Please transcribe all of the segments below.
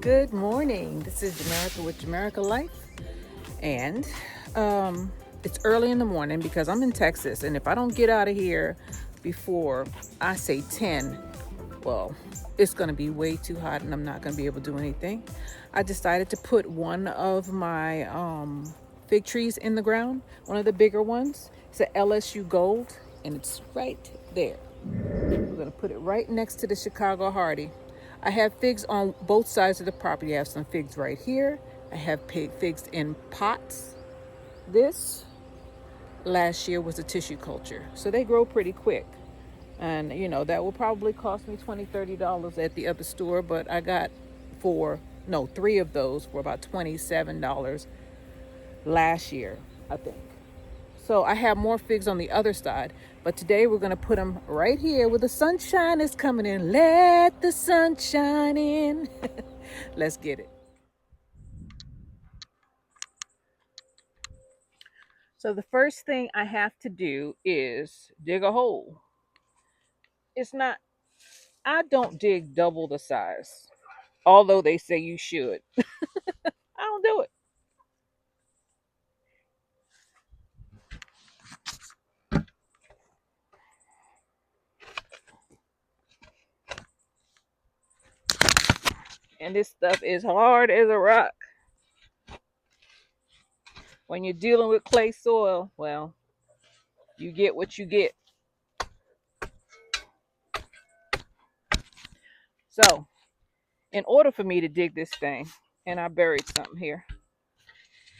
Good morning. This is Jamaica with Jamaica Life, and it's early in the morning because I'm in Texas, and if I don't get out of here before I say 10, well, it's going to be way too hot, and I'm not going to be able to do anything. I decided to put one of my fig trees in the ground, one of the bigger ones. It's an LSU Gold, and it's right there. We're going to put it right next to the Chicago Hardy. I have figs on both sides of the property. I have some figs right here. I have figs in pots. This last year was a tissue culture, so they grow pretty quick. And that will probably cost me $20-$30 at the other store, but I got three of those for about $27 last year, I think. So I have more figs on the other side, but today we're going to put them right here where the sunshine is coming in. Let the sunshine in. Let's get it. So the first thing I have to do is dig a hole. It's not, I don't dig double the size, although they say you should. I don't do it. And this stuff is hard as a rock. When you're dealing with clay soil, well, you get what you get. So, in order for me to dig this thing, and I buried something here,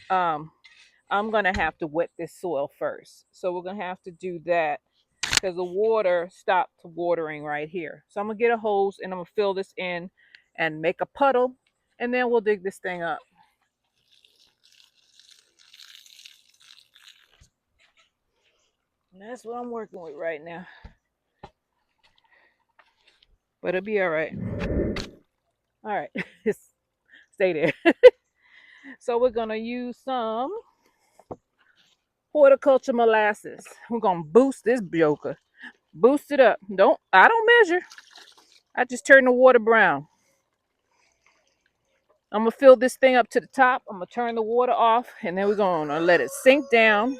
um, I'm gonna have to wet this soil first. So we're gonna have to do that because the water stopped watering right here. So I'm gonna get a hose and I'm gonna fill this in and make a puddle, and then we'll dig this thing up. And that's what I'm working with right now. But it'll be all right. All right, stay there. So we're gonna use some horticulture molasses. We're gonna boost this joker. Boost it up. I don't measure. I just turn the water brown. I'm gonna fill this thing up to the top. I'm gonna turn the water off, and then we're gonna let it sink down.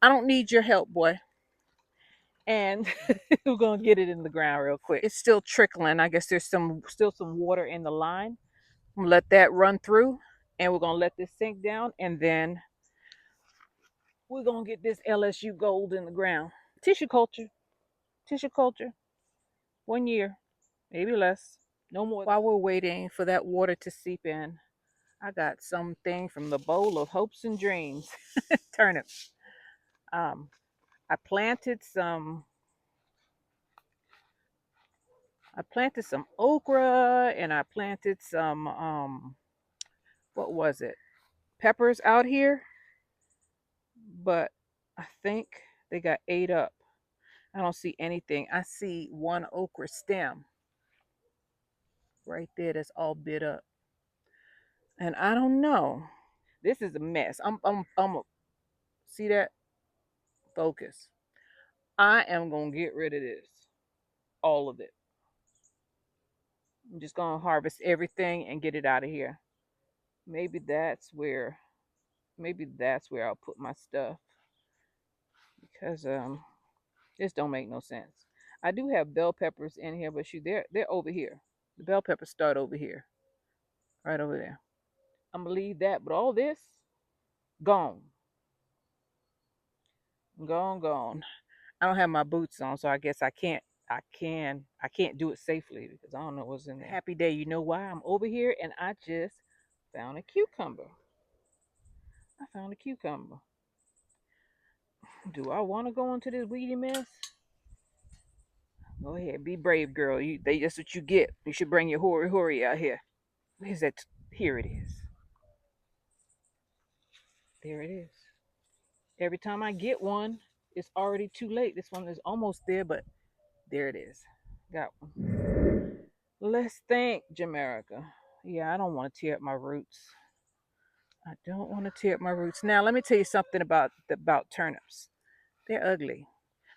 I don't need your help, boy. And we're gonna get it in the ground real quick. It's still trickling. I guess there's still some water in the line. I'm gonna let that run through, and we're gonna let this sink down, and then we're gonna get this LSU Gold in the ground. Tissue culture, tissue culture. 1 year, maybe less, no more. While we're waiting for that water to seep in, I got something from the bowl of hopes and dreams. Turnips. Um, I planted some. I planted some okra and I planted some what was it? Peppers out here, but I think they got ate up. I don't see anything. I see one okra stem right there that's all bit up. And I don't know. This is a mess. I'm see that? Focus. I am gonna get rid of this. All of it. I'm just gonna harvest everything and get it out of here. Maybe that's where I'll put my stuff because this don't make no sense. I do have bell peppers in here, but they're over here. The bell peppers start over here, right over there. I'm gonna leave that, but all this gone, gone. I don't have my boots on, so I guess I can't do it safely because I don't know what's in there. Happy day, you know why? I'm over here and I just found a cucumber. I found a cucumber. Do I want to go into this weedy mess? Go ahead, be brave, girl. That's what you get. You should bring your hori out here. Where's that? Here it is. There it is. Every time I get one, it's already too late. This one is almost there, but there it is. Got one. Let's thank Jamaica. Yeah, I don't want to tear up my roots. I don't want to tear up my roots. Now, let me tell you something about turnips. They're ugly.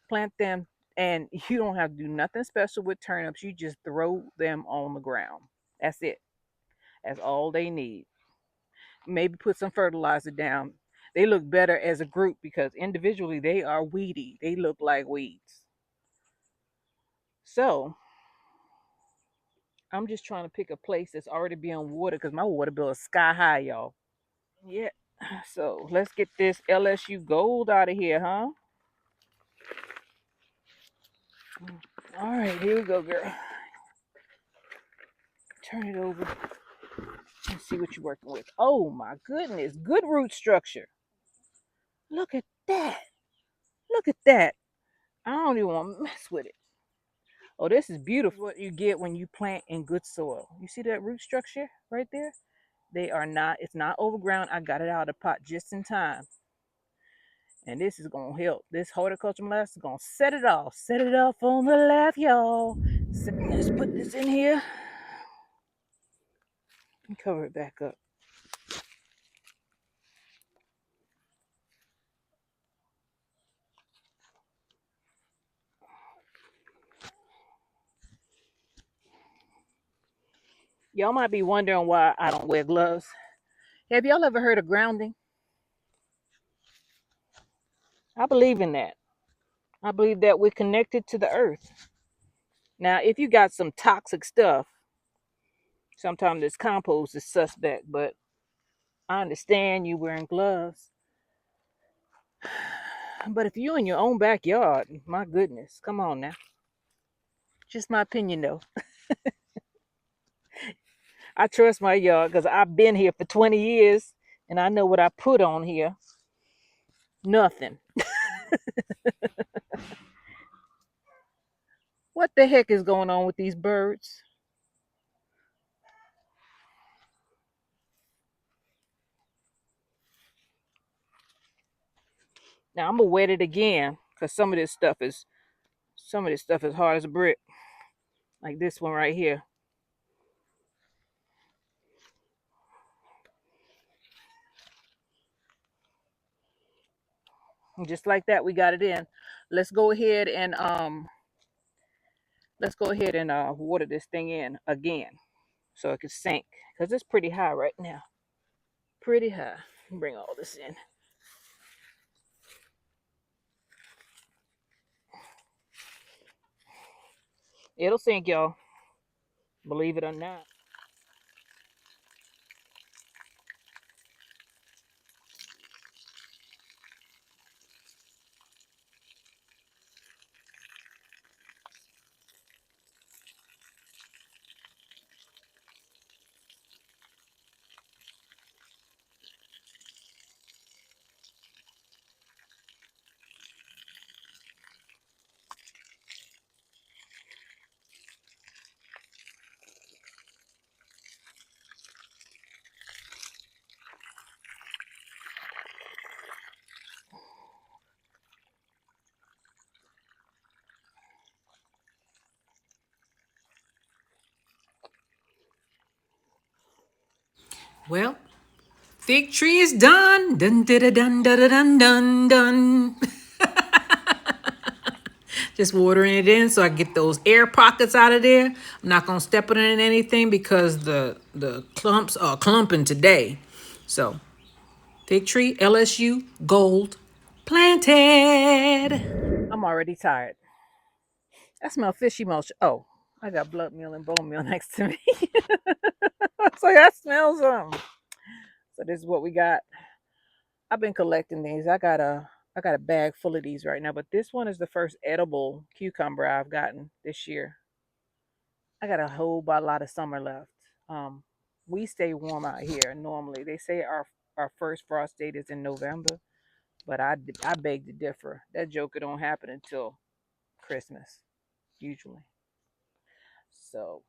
Plant them, and you don't have to do nothing special with turnips. You just throw them on the ground. That's it. That's all they need. Maybe put some fertilizer down. They look better as a group because individually they are weedy. They look like weeds. So I'm just trying to pick a place that's already being watered because my water bill is sky high, y'all. Yeah. So let's get this LSU gold out of here, huh? All right, here we go, girl. Turn it over and see what you're working with. Oh my goodness, good root structure. Look at that. Look at that. I don't even want to mess with it. Oh, this is beautiful. What you get when you plant in good soil. You see that root structure right there? They are not, it's not overground. I got it out of the pot just in time. And this is going to help. This horticulture molasses is going to set it off. Set it off on the left, y'all. Let's put this in here and cover it back up. Y'all might be wondering why I don't wear gloves. Have y'all ever heard of grounding? I believe in that. I believe that we're connected to the earth. Now, if you got some toxic stuff, sometimes this compost is suspect, but I understand you wearing gloves. But if you're in your own backyard, my goodness, come on now. Just my opinion, though. I trust my yard because I've been here for 20 years and I know what I put on here. Nothing. What the heck is going on with these birds? Now I'm gonna wet it again because some of this stuff is hard as a brick, like this one right here. And just like that, we got it in. Let's go ahead and water this thing in again so it can sink because it's pretty high right now. Pretty high. Bring all this in. It'll sink, y'all. Believe it or not. Well, fig tree is done. Dun dun dun dun dun dun dun dun. Just watering it in so I get those air pockets out of there. I'm not gonna step it in anything because the clumps are clumping today. So fig tree, LSU, gold, planted. I'm already tired. I smell fishy motion. Oh, I got blood meal and bone meal next to me. It's like I smell some. So this is what we got. I've been collecting these. I got a bag full of these right now, but this one is the first edible cucumber I've gotten this year. I got a whole lot of summer left. Um, we stay warm out here normally. They say our first frost date is in November, but I beg to differ. That joker don't happen until Christmas usually. So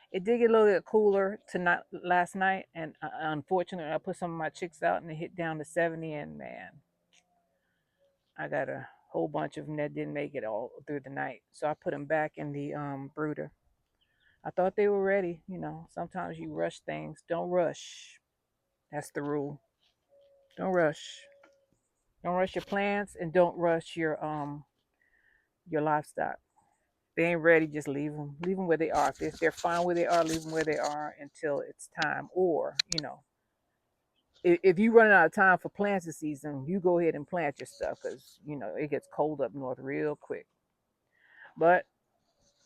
it did get a little bit cooler tonight last night, and unfortunately, I put some of my chicks out and it hit down to 70. And man, I got a whole bunch of them that didn't make it all through the night, so I put them back in the brooder. I thought they were ready. Sometimes you rush things. Don't rush. That's the rule. Don't rush. Don't rush your plants and don't rush your livestock. they ain't ready, just leave them. Leave them where they are. If they're fine where they are, leave them where they are until it's time. Or, if you running out of time for planting season, you go ahead and plant your stuff because, it gets cold up north real quick. But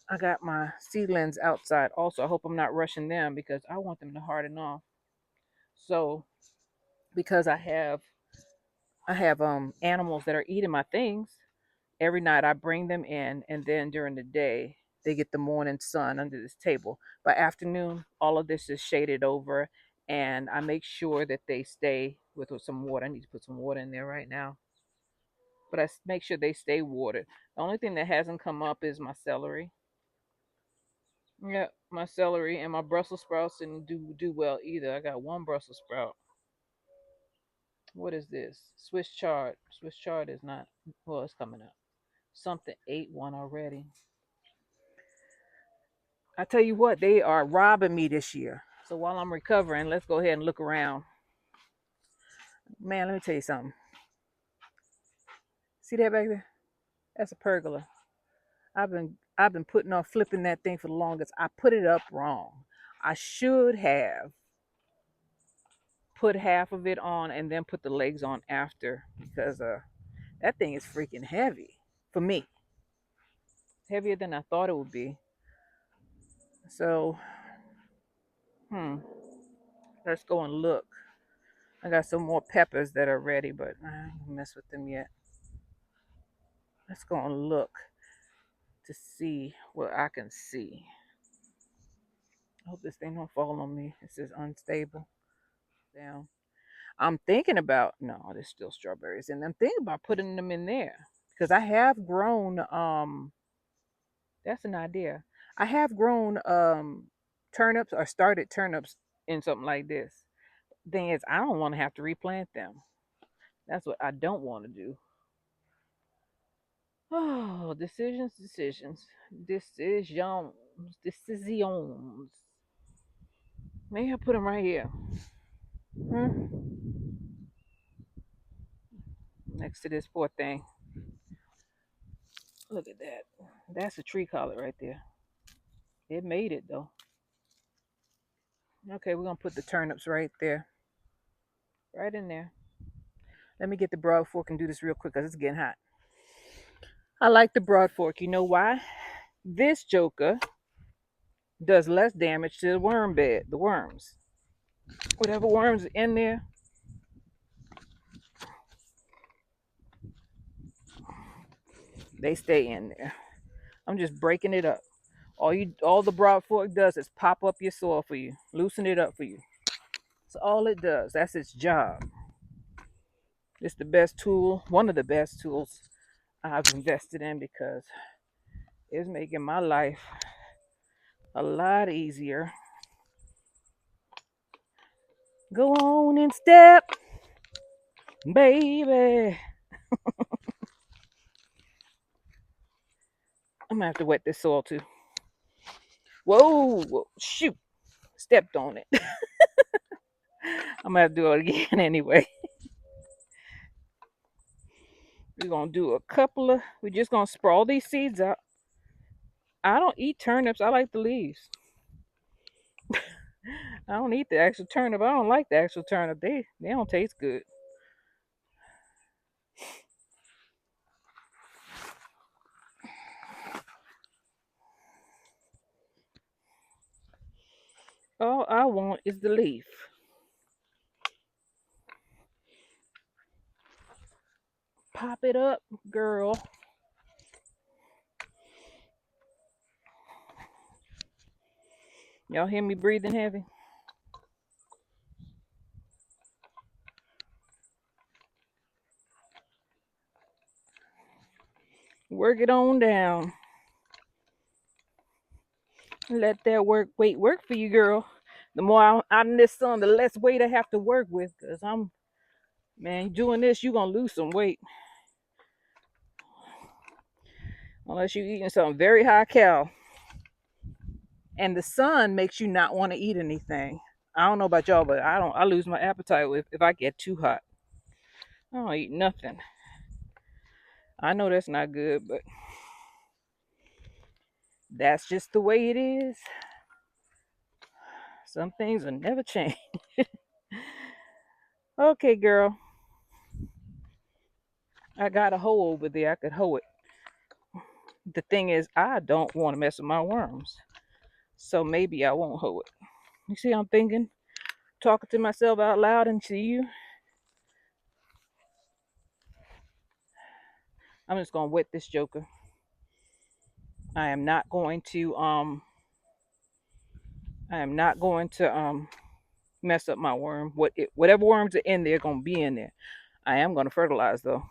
I got my seedlings outside also. I hope I'm not rushing them because I want them to harden off. So, because I have animals that are eating my things, every night I bring them in, and then during the day they get the morning sun under this table. By afternoon, all of this is shaded over, and I make sure that they stay with some water. I need to put some water in there right now, but make sure they stay watered. The only thing that hasn't come up is my celery. Yeah, my celery and my Brussels sprouts didn't do well either. I got one Brussels sprout. What is this? Swiss chard. Swiss chard is not. Well, it's coming up. Something ate one already. I tell you what, they are robbing me this year. So while I'm recovering, let's go ahead and look around. Man, let me tell you something. See that back there? That's a pergola. I've been putting off flipping that thing for the longest. I put it up wrong. I should have put half of it on and then put the legs on after because that thing is freaking heavy for me. Heavier than I thought it would be. So, let's go and look. I got some more peppers that are ready, but I ain't gonna mess with them yet. Let's go and look to see what I can see. I hope this thing don't fall on me. It says unstable. Down. I'm thinking about no, there's still strawberries, and I'm thinking about putting them in there because I have grown. That's an idea. I have grown turnips or started turnips in something like this. Thing is, I don't want to have to replant them. That's what I don't want to do. Oh, decisions. Decisions. Decisions. Maybe I put them right here. Next to this poor thing. Look at that. That's a tree collar right there. It made it though. Okay, we're gonna put the turnips right there. Right in there. Let me get the broad fork and do this real quick because it's getting hot. I like the broad fork. You know why? This joker does less damage to the worm bed, the worms. Whatever worms are in there, they stay in there. I'm just breaking it up. All the broad fork does is pop up your soil for you, loosen it up for you. That's all it does. That's its job. It's the best tool, one of the best tools I've invested in because it's making my life a lot easier. Go on and step, baby. I'm gonna have to wet this soil too. Whoa, shoot, stepped on it. I'm gonna have to do it again anyway. We're gonna do we're just gonna sprawl these seeds out. I don't eat turnips, I like the leaves. I don't eat the actual turnip. I don't like the actual turnip. They don't taste good. All I want is the leaf. Pop it up, girl. Y'all hear me breathing heavy? Work it on down. Let that weight work for you, girl. The more I'm out in this sun, the less weight I have to work with. Cause man, doing this, you're gonna lose some weight. Unless you're eating something very high cal. And the sun makes you not want to eat anything. I don't know about y'all, but I lose my appetite if I get too hot. I don't eat nothing. I know that's not good, but That's just the way it is. Some things will never change. Okay, girl. I got a hoe over there. I could hoe it. The thing is, I don't want to mess with my worms. So maybe I won't hoe it. You see, I'm thinking, talking to myself out loud and to you. I'm just gonna wet this joker. I am not going to I am not going to mess up my worm. Whatever worms are in there gonna be in there. I am gonna fertilize though.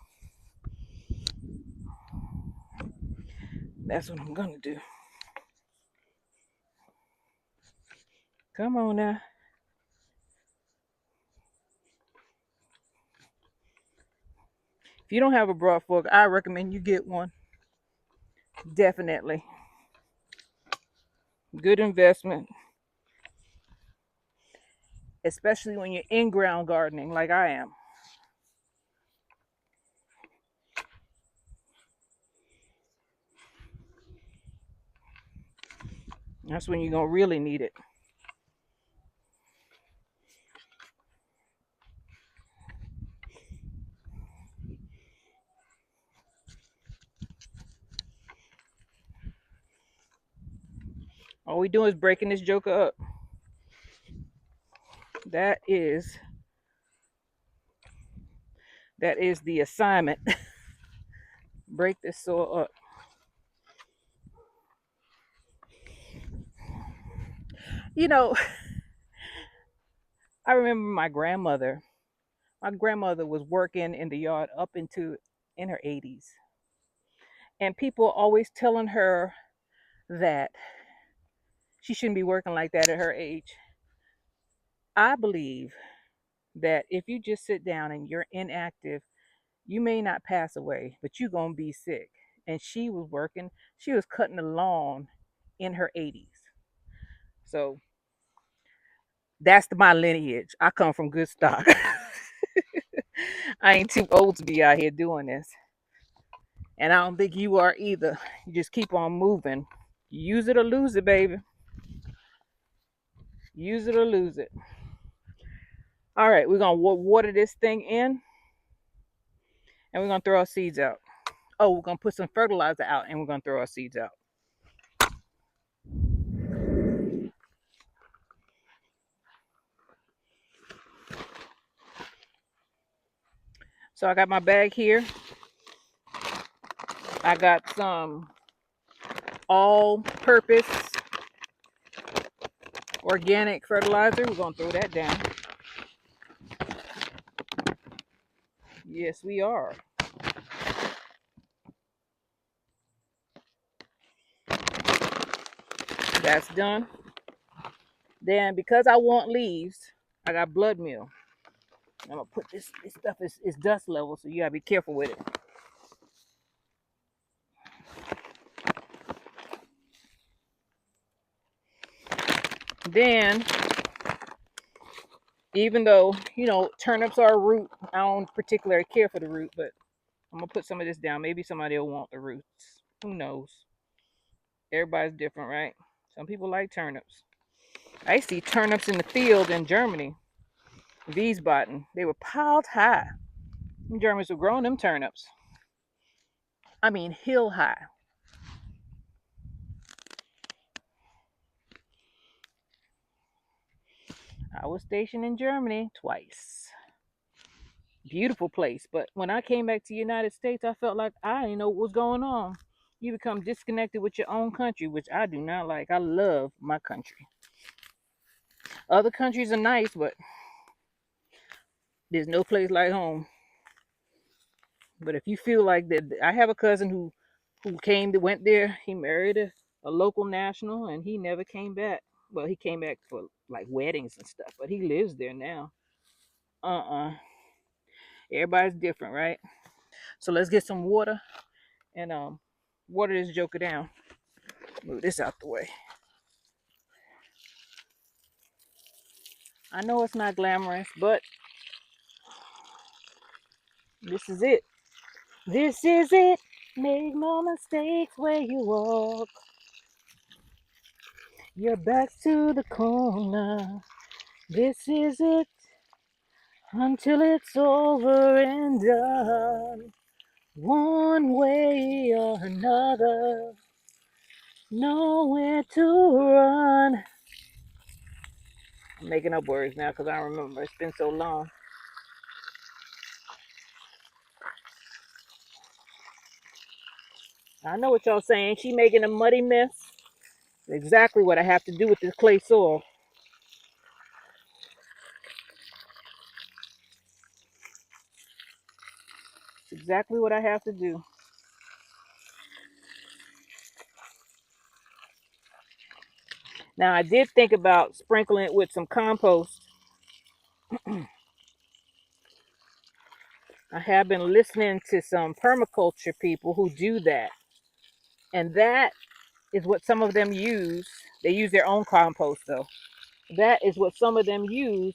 That's what I'm gonna do. Come on now. If you don't have a broad fork, I recommend you get one. Definitely. Good investment. Especially when you're in ground gardening like I am. That's when you're gonna really need it. All we doing is breaking this joker up. That is the assignment. Break this soil up. You know, I remember my grandmother. My grandmother was working in the yard up into in her 80s. And people always telling her that she shouldn't be working like that at her age. I believe that if you just sit down and you're inactive, you may not pass away, but you're going to be sick. And she was working, she was cutting the lawn in her 80s. So that's my lineage. I come from good stock. I ain't too old to be out here doing this. And I don't think you are either. You just keep on moving. Use it or lose it, baby. Use it or lose it. All right, we're going to water this thing in and we're going to throw our seeds out. Oh, we're going to put some fertilizer out and we're going to throw our seeds out. So I got my bag here. I got some all-purpose organic fertilizer. We're going to throw that down. Yes, we are. That's done. Then because I want leaves, I got blood meal. I'm going to put this stuff is dust level, so you got to be careful with it. Then, even though, turnips are a root, I don't particularly care for the root, but I'm going to put some of this down. Maybe somebody will want the roots. Who knows? Everybody's different, right? Some people like turnips. I see turnips in the field in Germany. Wiesbaden. They were piled high. The Germans were growing them turnips. I mean, hill high. I was stationed in Germany twice. Beautiful place. But when I came back to the United States, I felt like I didn't know what was going on. You become disconnected with your own country, which I do not like. I love my country. Other countries are nice, but there's no place like home. But if you feel like that, I have a cousin who went there. He married a local national, and he never came back. Well, he came back for like weddings and stuff, but he lives there now. Everybody's different, right? So let's get some water and water this joker down. Move this out the way. I know it's not glamorous, but this is it. This is it. Make no mistakes where you walk. You're back to the corner. This is it until it's over and done. One way or another, nowhere to run. I'm making up words now because I don't remember. It's been so long. I know what y'all saying. She making a muddy mess. Exactly what I have to do with this clay soil. It's exactly what I have to do. Now, I did think about sprinkling it with some compost. I have been listening to some permaculture people who do that. And that is what some of them use. They use their own compost, though. That is what some of them use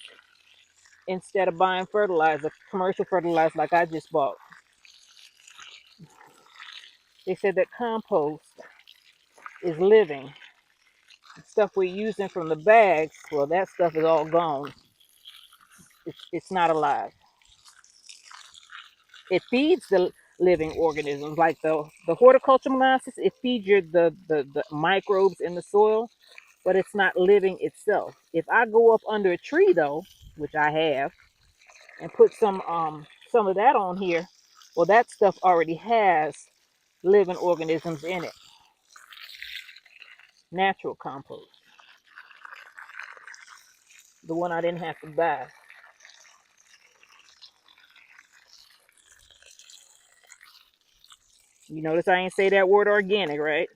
instead of buying fertilizer, commercial fertilizer like I just bought. They said that compost is living. The stuff we're using from the bags, well, that stuff is all gone. It's not alive. It feeds the living organisms, like the horticulture molasses. It feeds the microbes in the soil, but it's not living itself. If I go up under a tree, though, which I have, and put some of that on here, well, that stuff already has living organisms in it. Natural compost, the one I didn't have to buy. You notice I ain't say that word organic, right?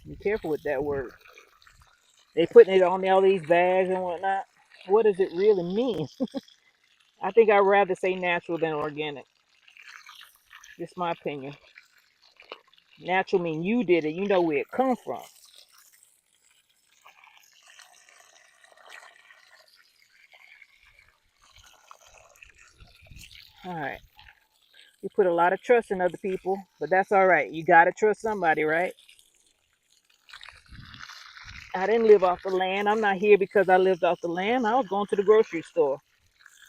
Be careful with that word. They putting it on all these bags and whatnot. What does it really mean? I think I'd rather say natural than organic. Just my opinion. Natural mean you did it. You know where it come from. All right. You put a lot of trust in other people, but that's all right. You gotta trust somebody, right? I didn't live off the land. I'm not here because I lived off the land. I was going to the grocery store.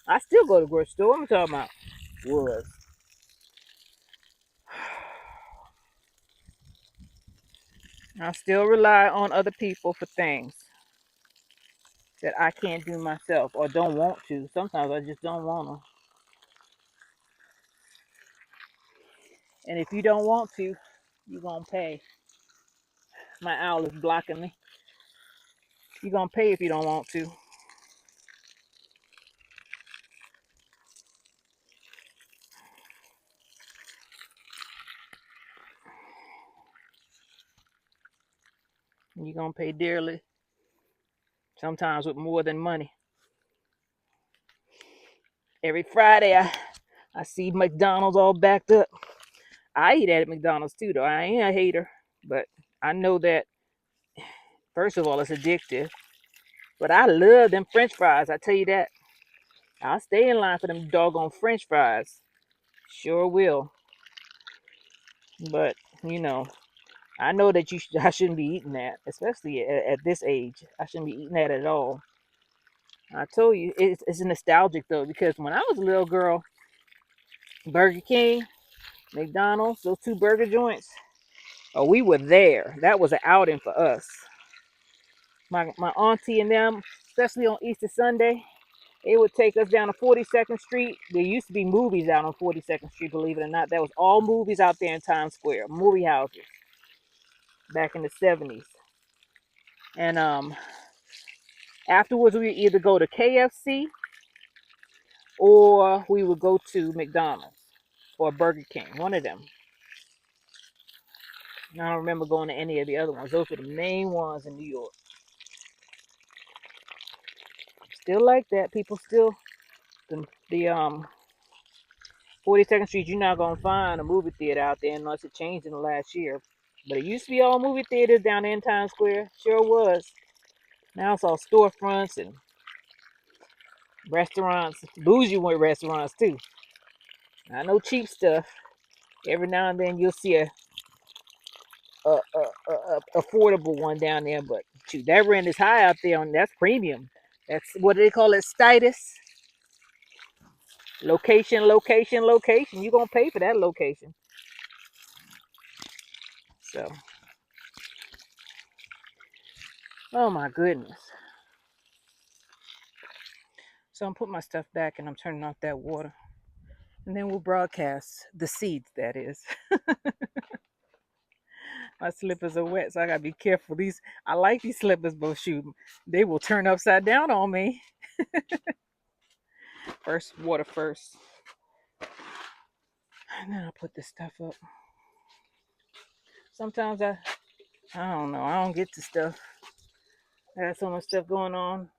I still go to the grocery store. What am I talking about? Was. I still rely on other people for things that I can't do myself or don't want to. Sometimes I just don't want to. And if you don't want to, you're going to pay. My owl is blocking me. You're going to pay if you don't want to. You're going to pay dearly. Sometimes with more than money. Every Friday, I see McDonald's all backed up. I eat at McDonald's too, though. I ain't a hater. But I know that, first of all, it's addictive. But I love them French fries. I tell you that. I'll stay in line for them doggone French fries. Sure will. But, you know, I know that I shouldn't be eating that, especially at this age. I shouldn't be eating that at all. I told you, it's nostalgic, though, because when I was a little girl, Burger King, McDonald's, those two burger joints, oh, we were there. That was an outing for us. My auntie and them, especially on Easter Sunday, it would take us down to 42nd Street. There used to be movies out on 42nd Street, believe it or not. That was all movies out there in Times Square, movie houses back in the 70s. And afterwards, we would either go to KFC or we would go to McDonald's or Burger King, one of them. I don't remember going to any of the other ones. Those were the main ones in New York. Still like that. People still, the 42nd Street, you're not going to find a movie theater out there unless it changed in the last year. But it used to be all movie theaters down there in Times Square. Sure was. Now it's all storefronts and restaurants. Bougie restaurants, too. I know cheap stuff. Every now and then you'll see affordable one down there, but shoot, that rent is high out there. That's premium. That's what they call it, status. Location, location, location. You're gonna pay for that location. So, oh my goodness. So I'm putting my stuff back and I'm turning off that water. And then we'll broadcast the seeds, that is. My slippers are wet, so I gotta be careful. I like these slippers, but shoot, they will turn upside down on me. First, water first. And then I'll put this stuff up. Sometimes I don't know, I don't get to stuff. I got so much stuff going on.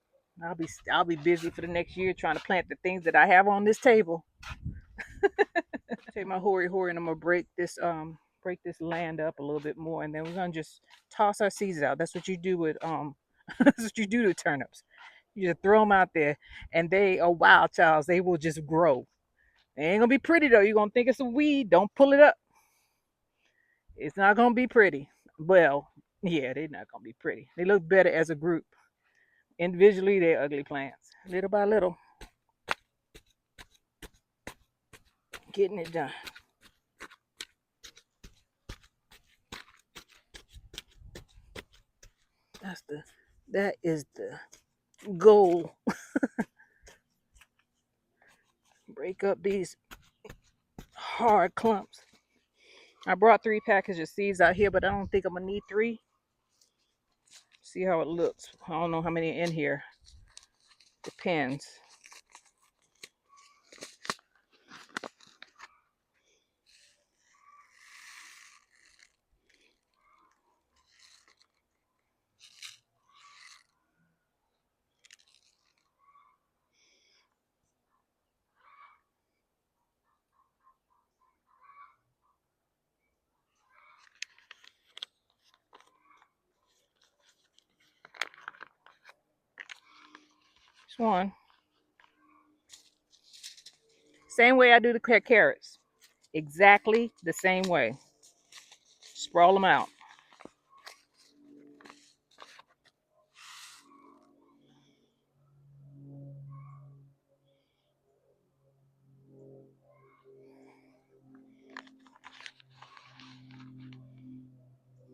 I'll be busy for the next year trying to plant the things that I have on this table. Take my hori and I'm gonna break this land up a little bit more, and then we're gonna just toss our seeds out. That's what you do with that's what you do to turnips. You just throw them out there, and they are wild childs. They will just grow. They ain't gonna be pretty though. You're gonna think it's a weed. Don't pull it up. It's not gonna be pretty. Well, yeah, they're not gonna be pretty. They look better as a group. Individually, they're ugly plants. Little by little, getting it done. That is the goal. Break up these hard clumps. I brought 3 packages of seeds out here, but I don't think I'm gonna need 3. See how it looks. I don't know how many are in here. Depends. This one. Same way I do the carrots. Exactly the same way. Sprawl them out.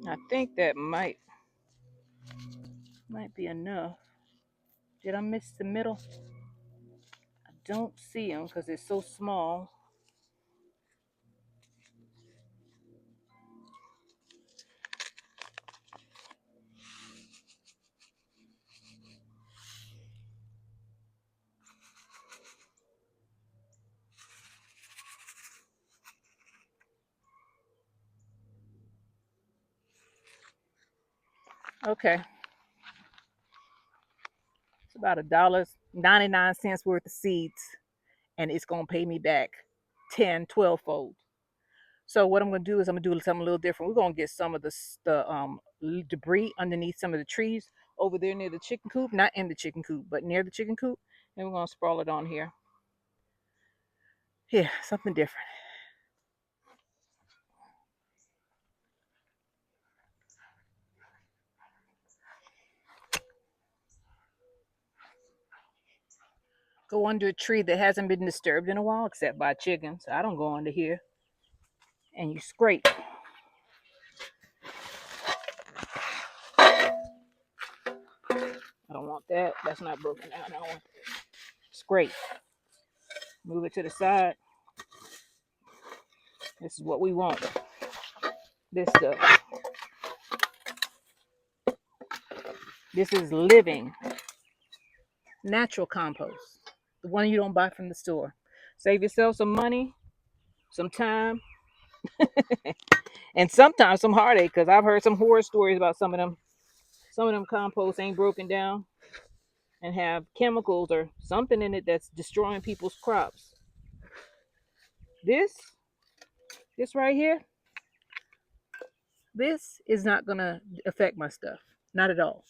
I think that might be enough. Did I miss the middle? I don't see them because it's so small. Okay. It's about $1.99 worth of seeds, and it's gonna pay me back 10, 12 fold. So what I'm gonna do is I'm gonna do something a little different. We're gonna get some of the debris underneath some of the trees over there near the chicken coop, not in the chicken coop, but near the chicken coop, and we're gonna sprawl it on here. Yeah, something different. Go under a tree that hasn't been disturbed in a while, except by chickens. I don't go under here. And you scrape. I don't want that. That's not broken down. I don't want that. Scrape. Move it to the side. This is what we want. This stuff. This is living, natural compost. The one you don't buy from the store. Save yourself some money, some time, and sometimes some heartache. Because I've heard some horror stories about some of them. Some of them composts ain't broken down and have chemicals or something in it that's destroying people's crops. This right here, this is not gonna affect my stuff. Not at all.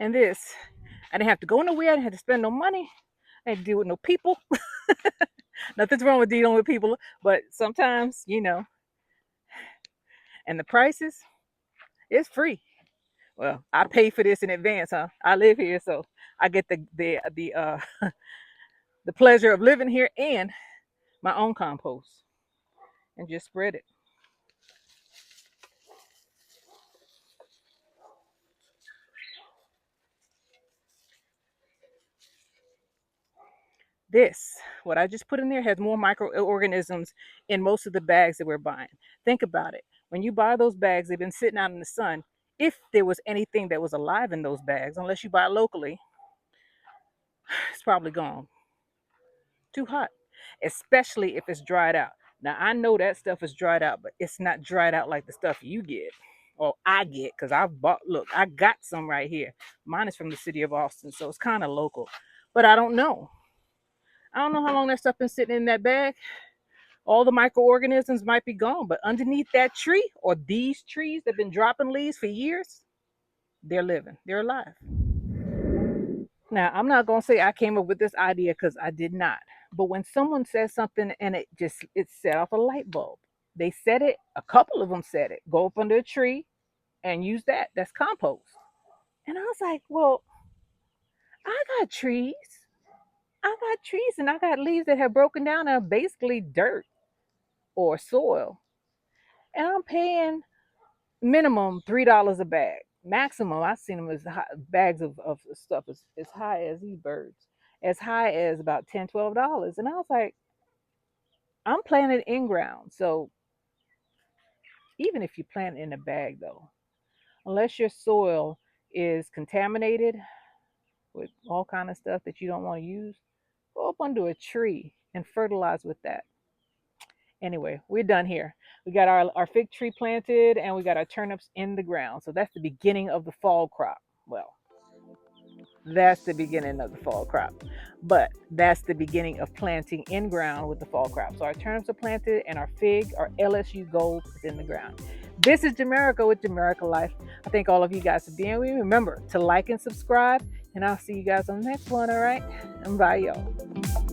And this, I didn't have to go nowhere. I didn't have to spend no money. I didn't deal with no people. Nothing's wrong with dealing with people, but sometimes, and the prices, it's free. Well, I pay for this in advance, huh? I live here, so I get the the pleasure of living here and my own compost and just spread it. This, what I just put in there, has more microorganisms in most of the bags that we're buying. Think about it. When you buy those bags, they've been sitting out in the sun. If there was anything that was alive in those bags, unless you buy locally, it's probably gone. Too hot, especially if it's dried out. Now, I know that stuff is dried out, but it's not dried out like the stuff you get or I get because I've bought, look, I got some right here. Mine is from the city of Austin, so it's kind of local, but I don't know. I don't know how long that stuff been sitting in that bag. All the microorganisms might be gone, but underneath that tree or these trees that have been dropping leaves for years, they're living, they're alive. Now, I'm not going to say I came up with this idea because I did not. But when someone says something and it set off a light bulb, they said it, a couple of them said it, go up under a tree and use that. That's compost. And I was like, well, I got trees. I got trees and I got leaves that have broken down and are basically dirt or soil. And I'm paying minimum $3 a bag. Maximum, I've seen them as high, bags of stuff as high as these birds, as high as about $10, $12. And I was like, I'm planting in ground. So even if you plant in a bag, though, unless your soil is contaminated with all kind of stuff that you don't want to use, go up under a tree and fertilize with that. Anyway, we're done here. We got our fig tree planted and we got our turnips in the ground. So that's the beginning of the fall crop. Well, that's the beginning of the fall crop. But that's the beginning of planting in ground with the fall crop. So our turnips are planted and our fig, our LSU gold, is in the ground. This is Jamerica with Jamerica Life. I thank all of you guys for being with me. Remember to like and subscribe, and I'll see you guys on the next one, all right? And bye, y'all.